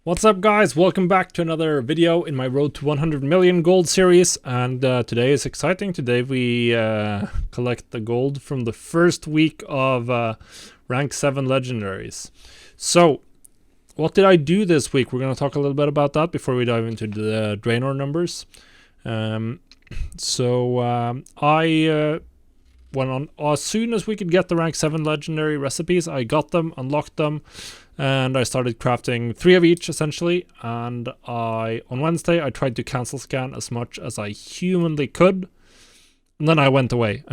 What's up, guys? Welcome back to another video in my Road to 100 Million Gold series, and today is exciting. Today we collect the gold from the first week of rank 7 legendaries. So what did I do this week? We're going to talk a little bit about that before we dive into the Draenor numbers. I went on as soon as we could get the rank 7 legendary recipes. I got them, unlocked them, and I started crafting 3 of each essentially. And on Wednesday I tried to cancel scan as much as I humanly could, and then I went away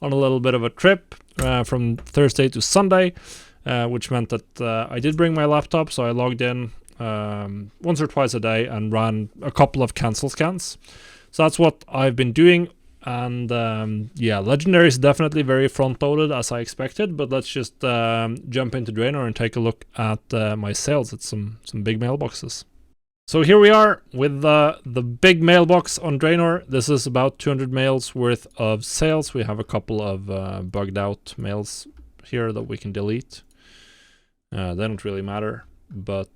on a little bit of a trip from Thursday to Sunday, which meant that I did bring my laptop, so I logged in once or twice a day and ran a couple of cancel scans. So that's what I've been doing. And yeah, legendary is definitely very front-loaded as I expected, but let's just jump into Draenor and take a look at my sales. It's some big mailboxes. So here we are with the big mailbox on Draenor. This is about 200 mails worth of sales. We have a couple of bugged out mails here that we can delete. They don't really matter. But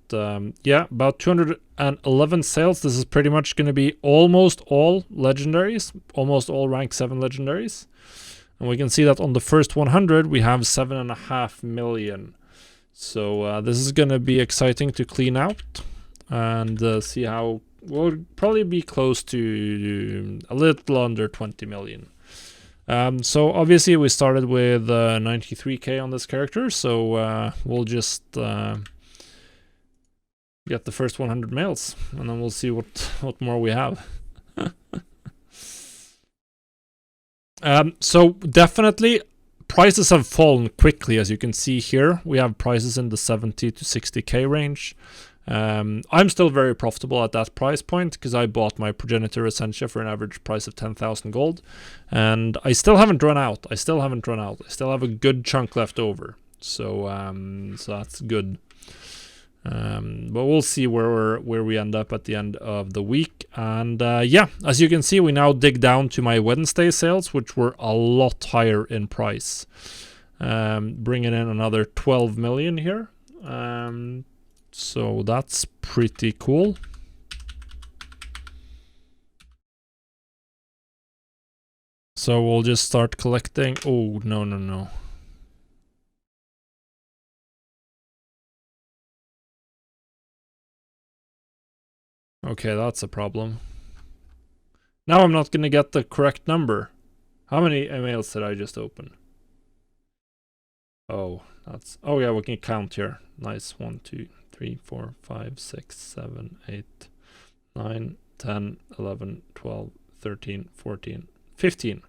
yeah, about 211 sales. This is pretty much going to be almost all legendaries, almost all rank 7 legendaries. And we can see that on the first 100 we have 7.5 million. So this is going to be exciting to clean out and see how we'll probably be close to a little under 20 million. So obviously we started with 93k on this character, so we'll just get the first 100 mails, and then we'll see what more we have. So definitely prices have fallen quickly, as you can see here. We have prices in the 70 to 60k range. I'm still very profitable at that price point because I bought my Progenitor Essentia for an average price of 10,000 gold, and I still haven't run out. I still have a good chunk left over, so that's good. But we'll see where we end up at the end of the week. And yeah, as you can see, we now dig down to my Wednesday sales, which were a lot higher in price, bringing in another 12 million here. So that's pretty cool. So we'll just start collecting. Oh, no. Okay, that's a problem. Now I'm not going to get the correct number. How many emails did I just open? Oh, oh yeah, we can count here. Nice. 1, 2, 3, 4, 5, 6, 7, 8, 9, 10, 11, 12, 13, 14, 15.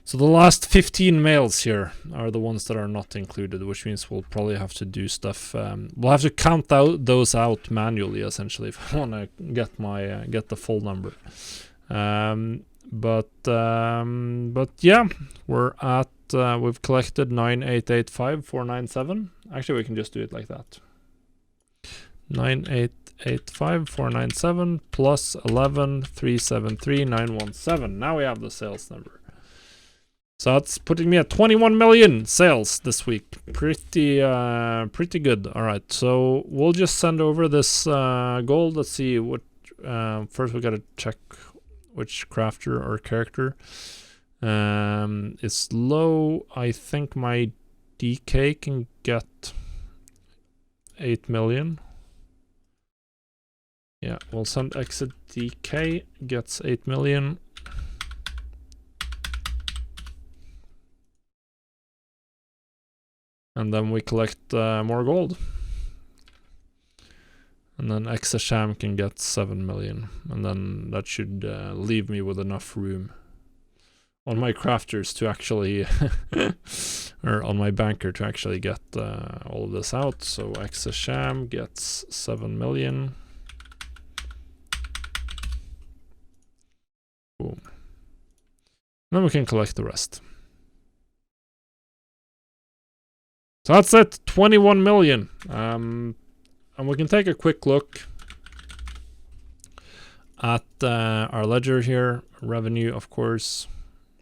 So the last 15 mails here are the ones that are not included, which means we'll probably have to do stuff. We'll have to count those out manually, essentially, if I want to get the full number. But yeah, we're at we've collected 9885497. Actually, we can just do it like that. 9885497 plus 11373917. Now we have the sales number. So that's putting me at 21 million sales this week. Pretty good. All right, so we'll just send over this gold. Let's see what. First, we gotta check which crafter or character is low. I think my DK can get 8 million. Yeah, we'll send exit DK, gets 8 million. And then we collect more gold. And then Exasham can get 7 million. And then that should leave me with enough room on my crafters to actually, or on my banker to actually get all of this out. So Exasham gets 7 million. Boom. Then we can collect the rest. So that's it, 21 million. And we can take a quick look at our ledger here. Revenue, of course.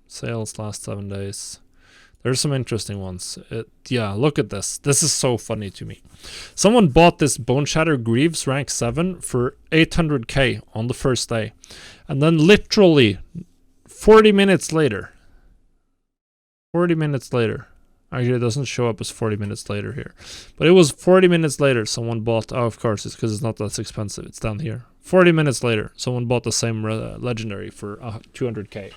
Sales last 7 days. There's some interesting ones. Yeah, look at this. This is so funny to me. Someone bought this Bone Shatter Greaves rank 7 for 800k on the first day. And then literally 40 minutes later. Actually, it doesn't show up as 40 minutes later here. But it was 40 minutes later someone bought... Oh, of course, it's because it's not that expensive. It's down here. 40 minutes later, someone bought the same legendary for 200k.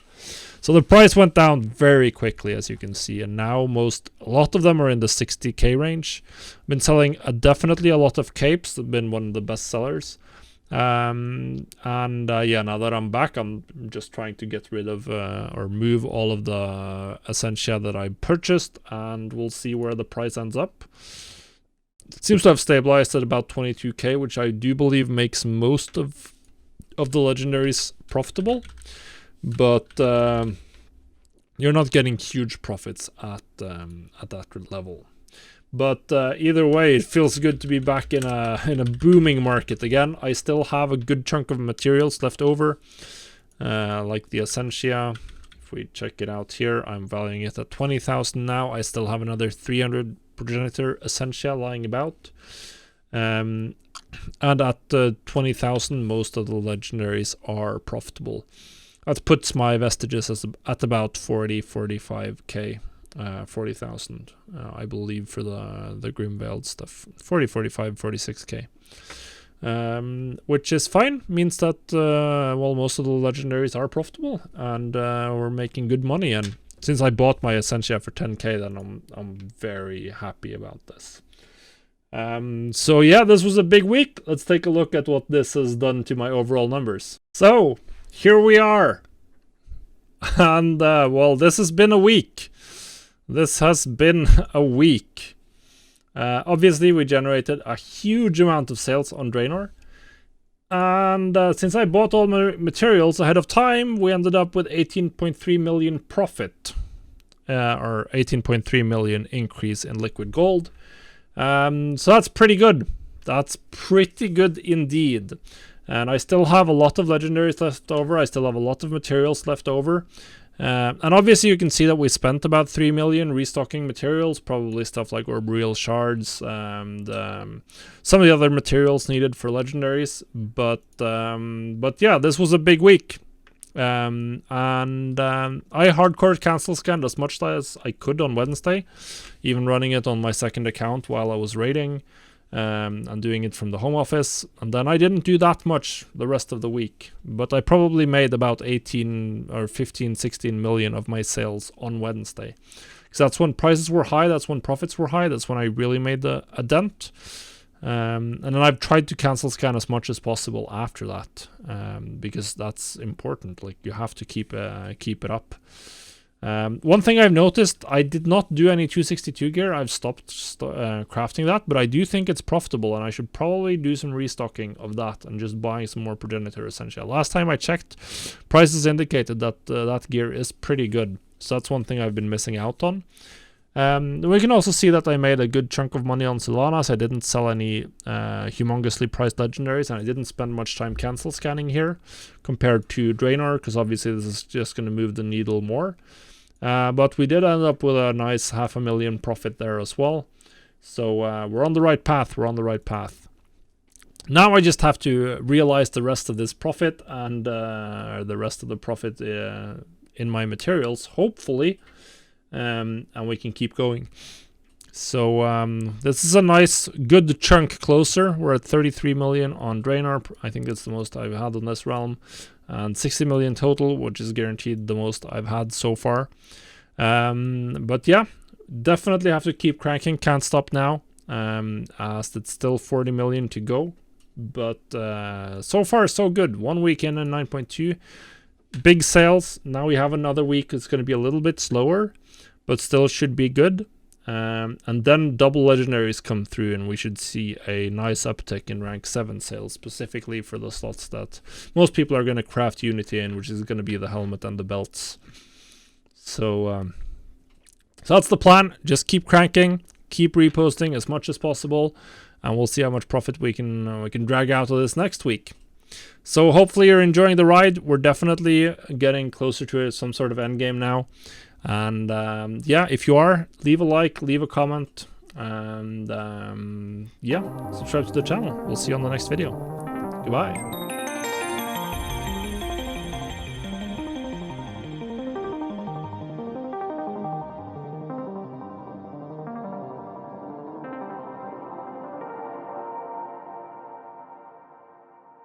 So the price went down very quickly, as you can see. And now a lot of them are in the 60k range. I've been selling definitely a lot of capes. They've been one of the best sellers. Yeah, now that I'm back, I'm just trying to get rid of or move all of the Essentia that I purchased, and we'll see where the price ends up. It seems to have stabilized at about 22k, which I do believe makes most of the legendaries profitable, but you're not getting huge profits at that level. But either way, it feels good to be back in a booming market again. I still have a good chunk of materials left over, like the Essentia. If we check it out here, I'm valuing it at 20,000 now. I still have another 300 progenitor Essentia lying about. And at 20,000, most of the legendaries are profitable. That puts my vestiges at about 45k. 40,000, I believe, for the Grimveiled stuff. 45, 46k. Which is fine. Means that, well, most of the legendaries are profitable, and we're making good money. And since I bought my Essentia for 10k, then I'm very happy about this. So yeah, this was a big week. Let's take a look at what this has done to my overall numbers. So, here we are. And, well, this has been a week. Obviously, we generated a huge amount of sales on Draenor. And since I bought all my materials ahead of time, we ended up with 18.3 million profit. Or 18.3 million increase in liquid gold. So that's pretty good. That's pretty good indeed. And I still have a lot of legendaries left over. I still have a lot of materials left over. And obviously you can see that we spent about 3 million restocking materials, probably stuff like Orboreal Shards and some of the other materials needed for legendaries. But yeah, this was a big week. I hardcore cancel scanned as much as I could on Wednesday, even running it on my second account while I was raiding. And doing it from the home office, and then I didn't do that much the rest of the week, but I probably made about 18 or 15, 16 million of my sales on Wednesday, because that's when prices were high, that's when profits were high, that's when I really made a dent. And then I've tried to cancel scan as much as possible after that, because that's important. Like, you have to keep it up. One thing I've noticed, I did not do any 262 gear. I've stopped crafting that, but I do think it's profitable, and I should probably do some restocking of that and just buying some more progenitor Essential. Last time I checked, prices indicated that that gear is pretty good, so that's one thing I've been missing out on. We can also see that I made a good chunk of money on Sylvanas. I didn't sell any humongously priced legendaries, and I didn't spend much time cancel scanning here compared to Draenor, because obviously this is just going to move the needle more. But we did end up with a nice 500,000 profit there as well. So we're on the right path. Now I just have to realize the rest of this profit and the rest of the profit in my materials, hopefully. And we can keep going. So this is a nice, good chunk closer. We're at 33 million on Draenor. I think that's the most I've had on this realm. And 60 million total, which is guaranteed the most I've had so far. But yeah, definitely have to keep cranking. Can't stop now, as it's still 40 million to go. But so far, so good. 1 week in and 9.2. Big sales. Now we have another week. It's going to be a little bit slower, but still should be good. And then double legendaries come through, and we should see a nice uptick in rank 7 sales, specifically for the slots that most people are going to craft Unity in, which is going to be the helmet and the belts. So that's the plan. Just keep cranking, keep reposting as much as possible, and we'll see how much profit we can drag out of this next week. So hopefully you're enjoying the ride. We're definitely getting closer to some sort of end game now. And yeah, if you are, leave a like, leave a comment, and yeah, subscribe to the channel. We'll see you on the next video. Goodbye.